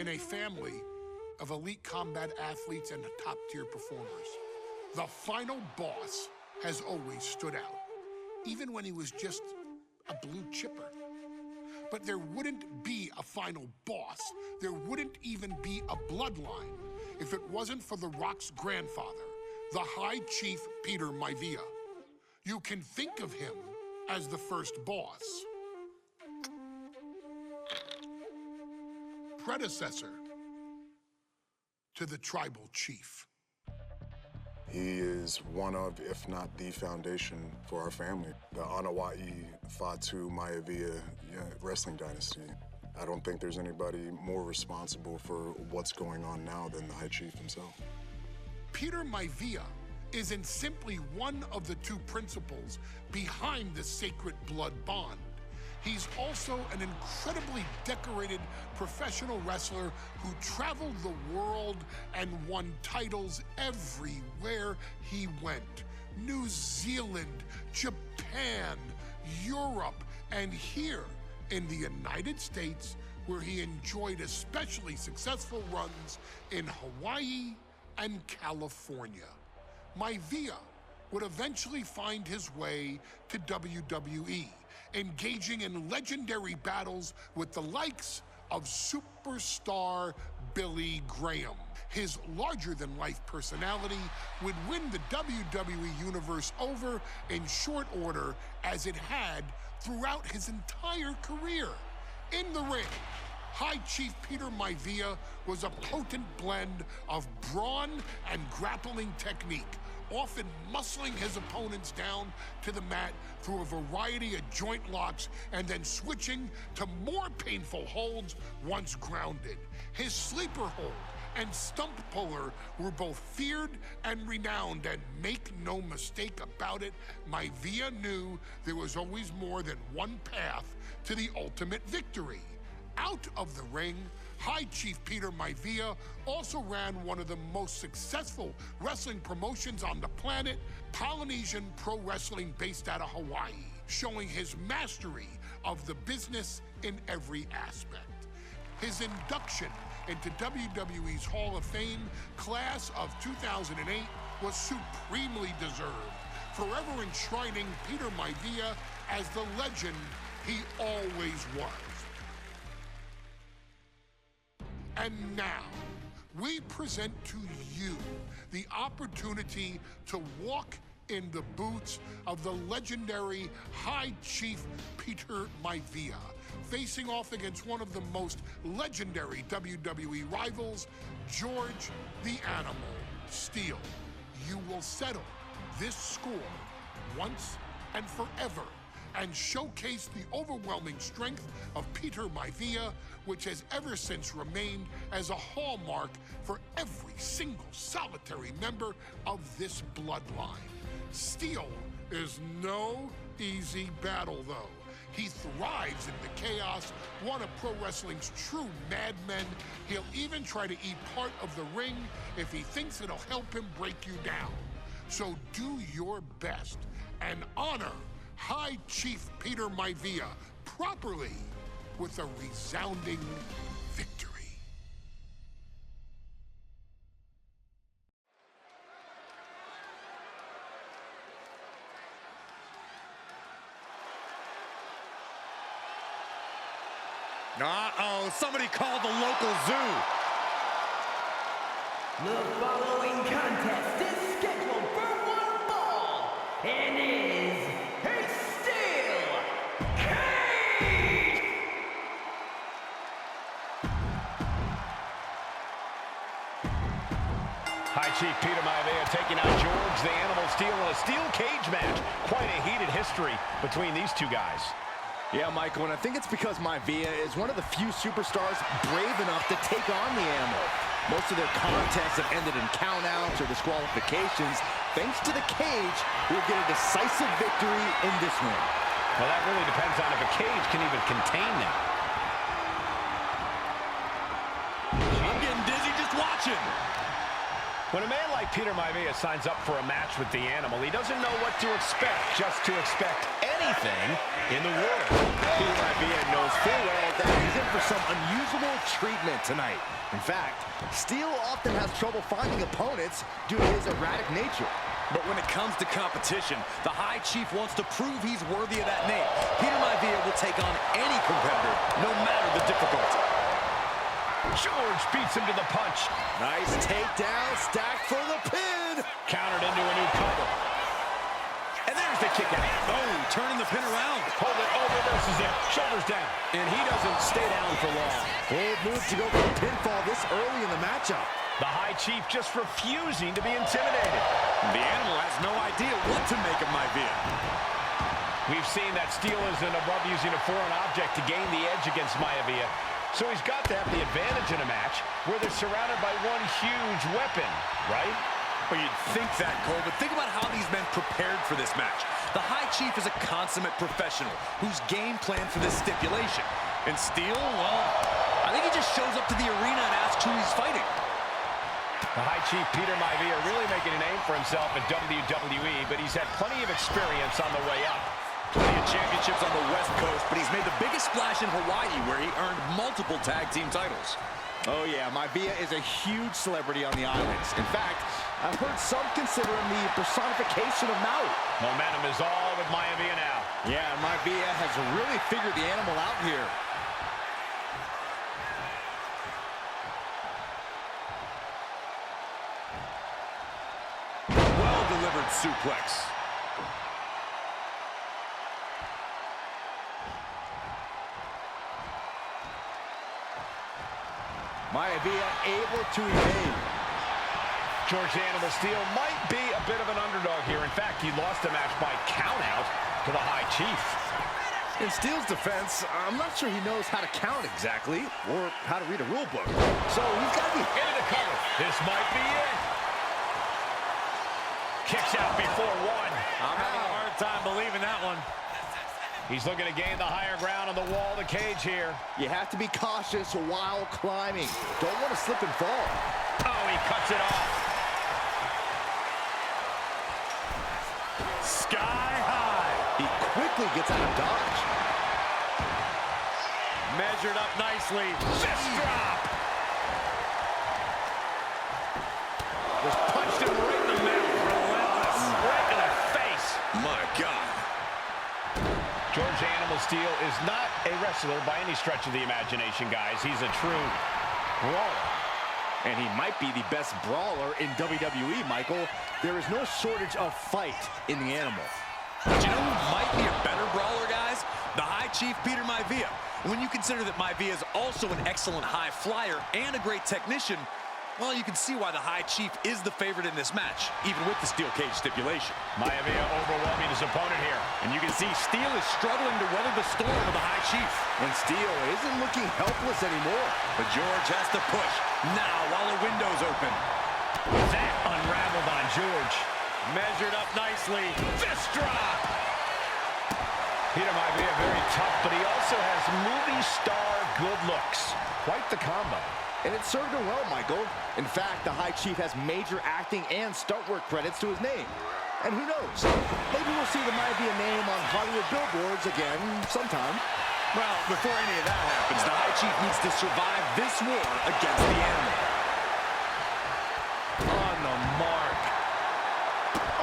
in a family of elite combat athletes and top-tier performers. The final boss has always stood out, even when he was just a blue chipper. But there wouldn't be a final boss. There wouldn't even be a bloodline if it wasn't for The Rock's grandfather, the High Chief Peter Maivia. You can think of him as the first boss. Predecessor to the tribal chief. He is one of, if not the foundation for our family. The Anoa'i Fatu Maivia wrestling dynasty. I don't think there's anybody more responsible for what's going on now than the High Chief himself. Peter Maivia isn't simply one of the two principals behind the Sacred Blood Bond. He's also an incredibly decorated professional wrestler who traveled the world and won titles everywhere he went. New Zealand, Japan, Europe, and here in the United States, where he enjoyed especially successful runs in Hawaii and California. Maivia would eventually find his way to WWE, engaging in legendary battles with the likes of superstar Billy Graham. His larger-than-life personality would win the WWE Universe over in short order, as it had throughout his entire career. In the ring, High Chief Peter Maivia was a potent blend of brawn and grappling technique, often muscling his opponents down to the mat through a variety of joint locks and then switching to more painful holds once grounded. His sleeper hold and stump puller were both feared and renowned, and make no mistake about it, Maivia knew there was always more than one path to the ultimate victory. Out of the ring, High Chief Peter Maivia also ran one of the most successful wrestling promotions on the planet, Polynesian Pro Wrestling, based out of Hawaii, showing his mastery of the business in every aspect. His induction into WWE's Hall of Fame class of 2008 was supremely deserved, forever enshrining Peter Maivia as the legend he always was. And now, we present to you the opportunity to walk in the boots of the legendary High Chief Peter Maivia, facing off against one of the most legendary WWE rivals, George the Animal Steele. You will settle this score once and forever, and showcase the overwhelming strength of Peter Maivia, which has ever since remained as a hallmark for every single solitary member of this bloodline. Steele is no easy battle, though. He thrives in the chaos, one of pro wrestling's true madmen. He'll even try to eat part of the ring if he thinks it'll help him break you down. So do your best and honor High Chief Peter Maivia properly with a resounding victory. Uh-oh, somebody called the local zoo. The following contest is scheduled for one fall and is a steel cage! High Chief Peter Maivia taking on George the Animal Steele in a steel cage match. Quite a heated history between these two guys. Yeah, Michael, and I think it's because Maivia is one of the few superstars brave enough to take on the Animal. Most of their contests have ended in countouts or disqualifications. Thanks to the cage, we'll get a decisive victory in this one. Well, that really depends on if a cage can even contain them. I'm getting dizzy just watching. When a man like Peter Maivia signs up for a match with the Animal, he doesn't know what to expect, just to expect anything in the world. Peter Maivia knows full well that he's in for some unusual treatment tonight. In fact, Steel often has trouble finding opponents due to his erratic nature. But when it comes to competition, the High Chief wants to prove he's worthy of that name. Peter Maivia will take on any competitor, no matter the difficulty. George beats him to the punch. Nice takedown, stacked for the pin. Countered into a new cover. And there's the kick out. Oh, turning the pin around. Hold it, oh, reverses it. Shoulders down. And he doesn't stay down for long. Bold move to go for the pinfall this early in the matchup. The High Chief just refusing to be intimidated. The Animal has no idea what to make of Maivia. We've seen that Steel isn't above using a foreign object to gain the edge against Maivia. So he's got to have the advantage in a match where they're surrounded by one huge weapon, right? Well, you'd think that, Cole, but think about how these men prepared for this match. The High Chief is a consummate professional who's game planned for this stipulation. And Steel, well, I think he just shows up to the arena and asks who he's fighting. The High Chief Peter Maivia really making a name for himself in WWE, but he's had plenty of experience on the way up. Plenty of championships on the West Coast, but he's made the biggest splash in Hawaii, where he earned multiple tag team titles. Oh yeah, Maivia is a huge celebrity on the islands. In fact, I've heard some consider him the personification of Maui. Momentum is all with Maivia now. Yeah, Maivia has really figured the Animal out here. Well-delivered suplex. Maivia able to evade. George the Animal Steel might be a bit of an underdog here. In fact, he lost the match by countout to the High Chief. In Steel's defense, I'm not sure he knows how to count exactly, or how to read a rule book. So he's got to be into the cover. This might be it. Kicks out before one. I'm having a hard time believing that one. He's looking to gain the higher ground on the wall of the cage here. You have to be cautious while climbing. Don't want to slip and fall. Oh, he cuts it off. Sky high. He quickly gets out of dodge. Measured up nicely. Fist drop. Was punched him right in the mouth. Relentless. Right in the face. My God. George Animal Steel is not a wrestler by any stretch of the imagination, guys. He's a true brawler. And he might be the best brawler in WWE, Michael. There is no shortage of fight in the Animal. But you know who might be a better brawler, guys? The High Chief Peter Maivia. When you consider that Maivia is also an excellent high flyer and a great technician, well, you can see why the High Chief is the favorite in this match, even with the steel cage stipulation. Maivia overwhelming his opponent here. And you can see Steel is struggling to weather the storm of the High Chief. And Steel isn't looking helpless anymore. But George has to push now while the window's open. That unraveled on George. Measured up nicely. Fist drop. Peter Maivia very tough, but he also has movie star good looks. Quite the combo. And it served him well, Michael. In fact, the High Chief has major acting and stunt work credits to his name. And who knows? Maybe we'll see the Maivia name on Hollywood billboards again sometime. Well, before any of that happens, the High Chief needs to survive this war against the Animal. On the mark.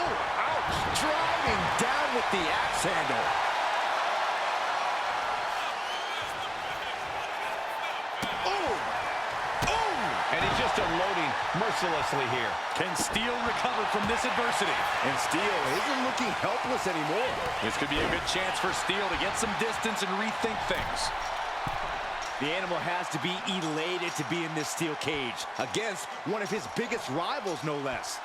Oh, ouch. Driving down with the axe handle. And he's just unloading mercilessly here. Can Steel recover from this adversity? And Steel isn't looking helpless anymore. This could be a good chance for Steel to get some distance and rethink things. The Animal has to be elated to be in this steel cage against one of his biggest rivals, no less.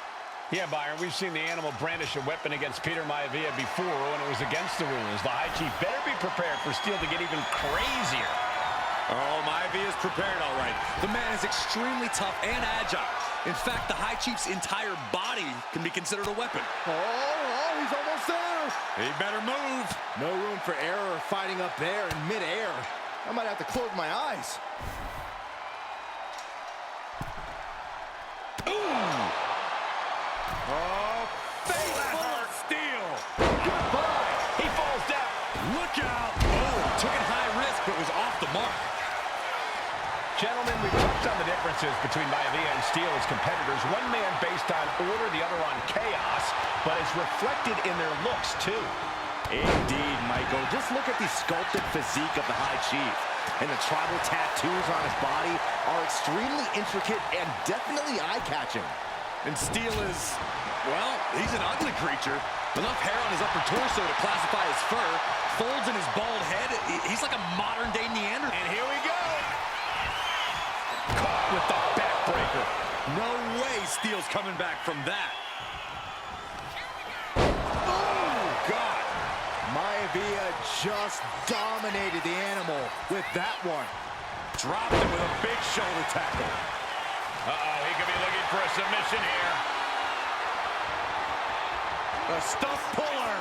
Yeah, Byron, we've seen the Animal brandish a weapon against Peter Maivia before when it was against the rules. The High Chief better be prepared for Steel to get even crazier. Oh, Maivia is prepared, all right. The man is extremely tough and agile. In fact, the High Chief's entire body can be considered a weapon. Oh, he's almost there. He better move. No room for error fighting up there in midair. I might have to close my eyes. Ooh! Gentlemen, we've touched on the differences between Maivia and Steele as competitors. One man based on order, the other on chaos, but it's reflected in their looks, too. Indeed, Michael. Just look at the sculpted physique of the High Chief. And the tribal tattoos on his body are extremely intricate and definitely eye-catching. And Steele is, well, he's an ugly creature. Enough hair on his upper torso to classify as fur. Folds in his bald head. He's like a modern-day Neanderthal. And here we go. Caught with the backbreaker. No way Steele's coming back from that. Oh, God. Maivia just dominated the animal with that one. Dropped him with a big shoulder tackle. Uh-oh, he could be looking for a submission here. A stump puller.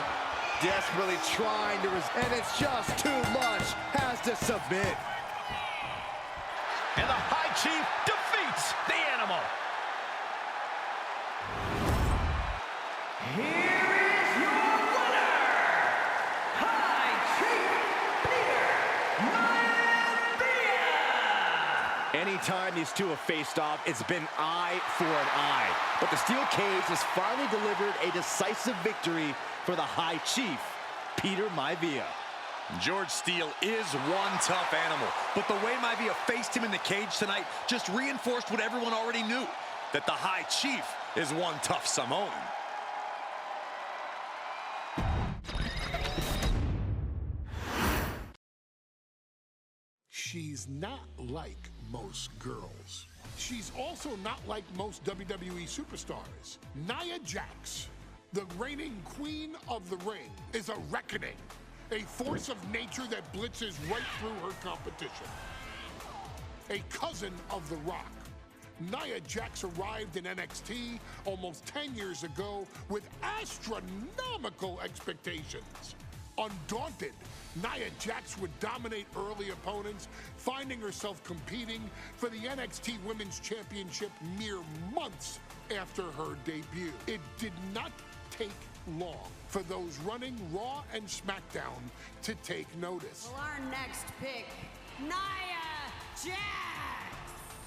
Desperately trying to and it's just too much. Has to submit. And the High Chief defeats the animal. Here is your winner, High Chief Peter Maivia! Anytime these two have faced off, it's been eye for an eye. But the steel cage has finally delivered a decisive victory for the High Chief, Peter Maivia. George Steele is one tough animal, but the way Maivia faced him in the cage tonight just reinforced what everyone already knew, that the High Chief is one tough Samoan. She's not like most girls. She's also not like most WWE superstars. Nia Jax, the reigning queen of the ring, is a reckoning. A force of nature that blitzes right through her competition. A cousin of The Rock, Nia Jax arrived in NXT almost 10 years ago with astronomical expectations. Undaunted, Nia Jax would dominate early opponents, finding herself competing for the NXT Women's Championship mere months after her debut. It did not take long for those running Raw and SmackDown to take notice. Well, our next pick, Nia Jax.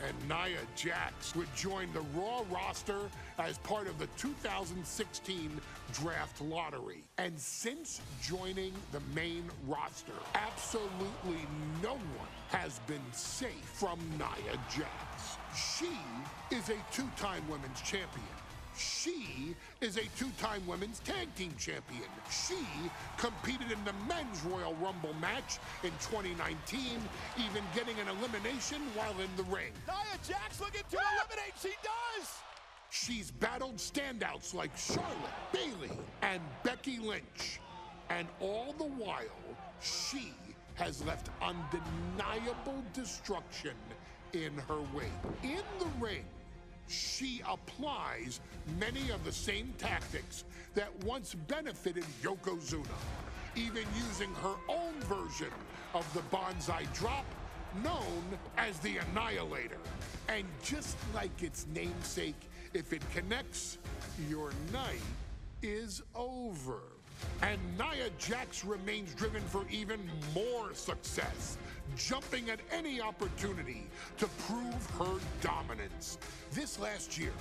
And Nia Jax would join the Raw roster as part of the 2016 Draft Lottery. And since joining the main roster, absolutely no one has been safe from Nia Jax. She is a two-time women's champion. She is a two-time women's tag team champion. She competed in the men's Royal Rumble match in 2019, even getting an elimination while in the ring. Nia Jax looking to eliminate. She does. She's battled standouts like Charlotte, Bayley, and Becky Lynch. And all the while, she has left undeniable destruction in her wake. In the ring, she applies many of the same tactics that once benefited Yokozuna, even using her own version of the Bonsai Drop, known as the Annihilator. And just like its namesake, if it connects, your night is over. And Nia Jax remains driven for even more success, jumping at any opportunity to prove her dominance. This last year,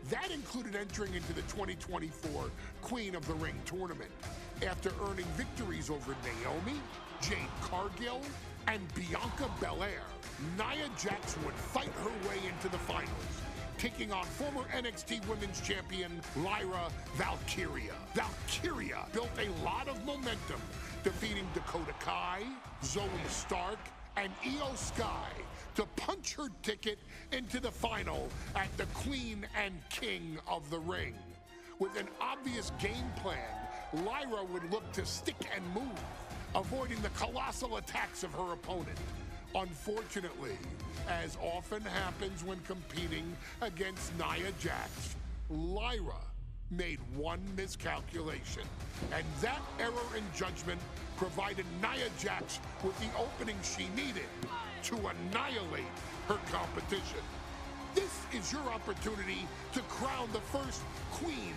that included entering into the 2024 Queen of the Ring tournament after earning victories over Naomi, Jade Cargill, and Bianca Belair. Nia Jax would fight her way into the finals, taking on former NXT Women's Champion Lyra Valkyria. Valkyria built a lot of momentum, defeating Dakota Kai, Zoe Stark, and Io Sky to punch her ticket into the final at the Queen and King of the Ring. With an obvious game plan, Lyra would look to stick and move, avoiding the colossal attacks of her opponent. Unfortunately, as often happens when competing against Nia Jax, Lyra made one miscalculation, and that error in judgment provided Nia Jax with the opening she needed to annihilate her competition. This is your opportunity to crown the first queen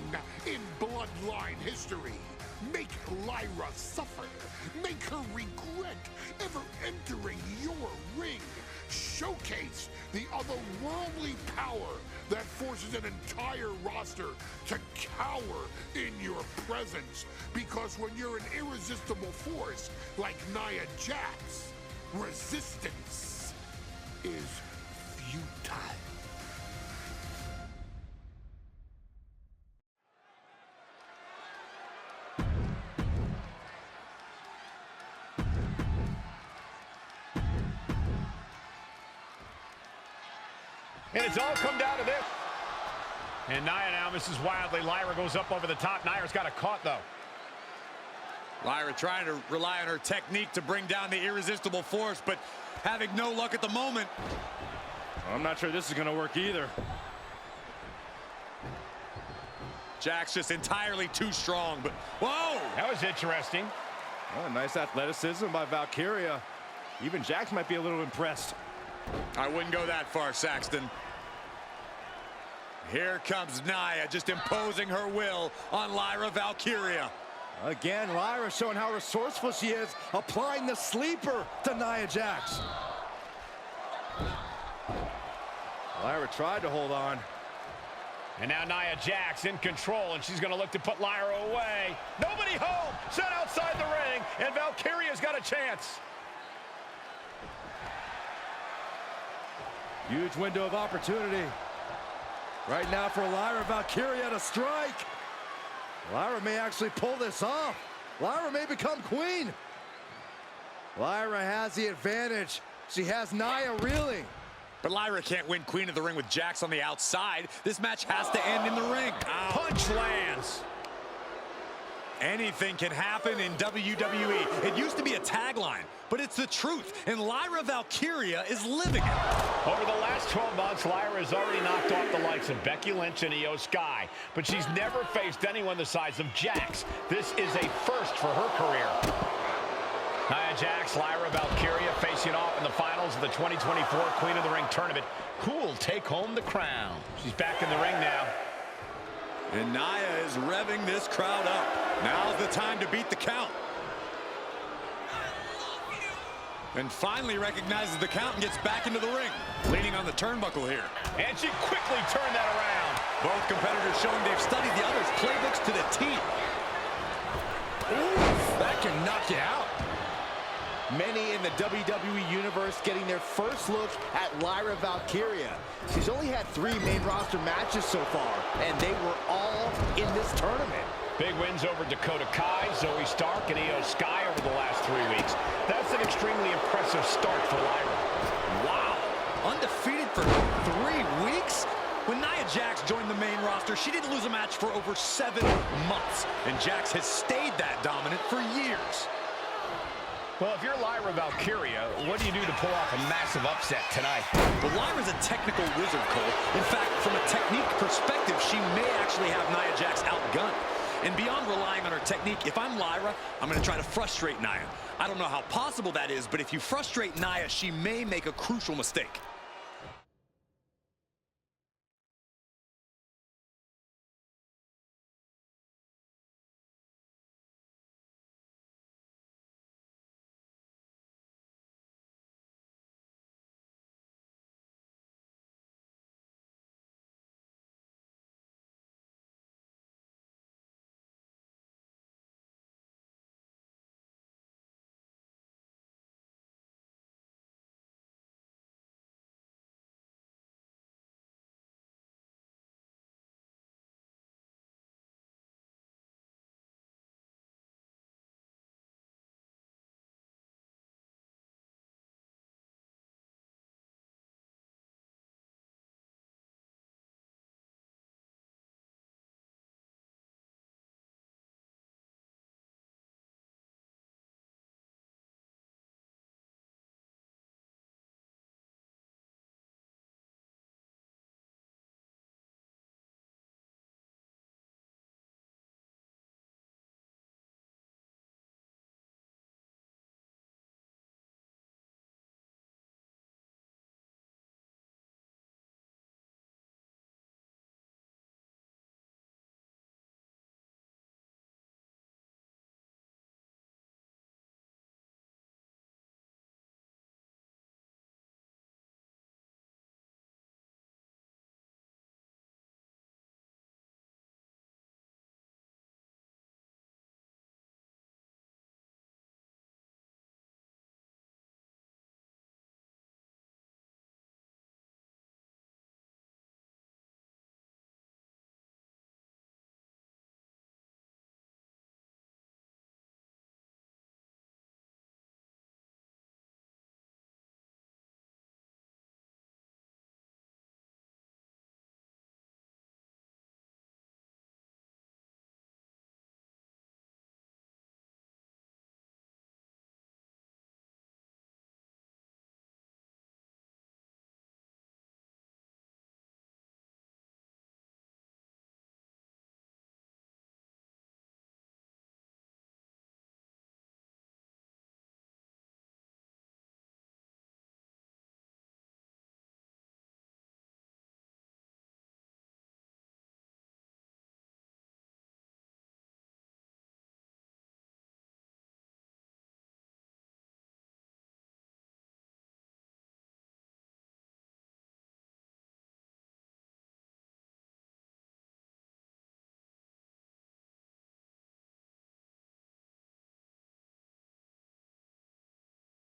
in Bloodline history. Make Lyra suffer. Make her regret ever entering your ring. Showcase the otherworldly power that forces an entire roster to cower in your presence. Because when you're an irresistible force like Nia Jax, resistance is futile. And it's all come down to this. And Nia now misses wildly. Lyra goes up over the top. Nia's got it caught, though. Lyra trying to rely on her technique to bring down the irresistible force, but having no luck at the moment. I'm not sure this is going to work either. Jax just entirely too strong, but whoa! That was interesting. Oh, nice athleticism by Valkyria. Even Jax might be a little impressed. I wouldn't go that far, Saxton. Here comes Nia, just imposing her will on Lyra Valkyria. Again, Lyra showing how resourceful she is, applying the sleeper to Nia Jax. Lyra tried to hold on. And now Nia Jax in control, and she's going to look to put Lyra away. Nobody home, set outside the ring, and Valkyria's got a chance. Huge window of opportunity. Right now for Lyra Valkyria to strike. Lyra may actually pull this off. Lyra may become queen. Lyra has the advantage. She has Nia reeling. But Lyra can't win Queen of the Ring with Jax on the outside. This match has to end in the ring. Punch lands. Anything can happen in WWE. It used to be a tagline, but it's the truth, and Lyra Valkyria is living it. Over the last 12 months, Lyra has already knocked off the likes of Becky Lynch and Io Sky, but she's never faced anyone the size of Jax. This is a first for her career. Nia Jax, Lyra Valkyria facing off in the finals of the 2024 Queen of the Ring tournament. Who will take home the crown? She's back in the ring now. And Nia is revving this crowd up. Now's the time to beat the count. And finally recognizes the count and gets back into the ring. Leaning on the turnbuckle here. And she quickly turned that around. Both competitors showing they've studied the other's playbooks to the T. Ooh, that can knock you out. Many in the WWE Universe getting their first look at Lyra Valkyria. She's only had 3 main roster matches so far, and they were all in this tournament. Big wins over Dakota Kai, Zoe Stark, and Io Sky over the last 3 weeks. That's an extremely impressive start for Lyra. Wow, undefeated for 3 weeks? When Nia Jax joined the main roster, she didn't lose a match for over 7 months, and Jax has stayed that dominant for years. Well, if you're Lyra Valkyria, what do you do to pull off a massive upset tonight? Well, Lyra's a technical wizard, Cole. In fact, from a technique perspective, she may actually have Nia Jax outgunned. And beyond relying on her technique, if I'm Lyra, I'm going to try to frustrate Nia. I don't know how possible that is, but if you frustrate Nia, she may make a crucial mistake.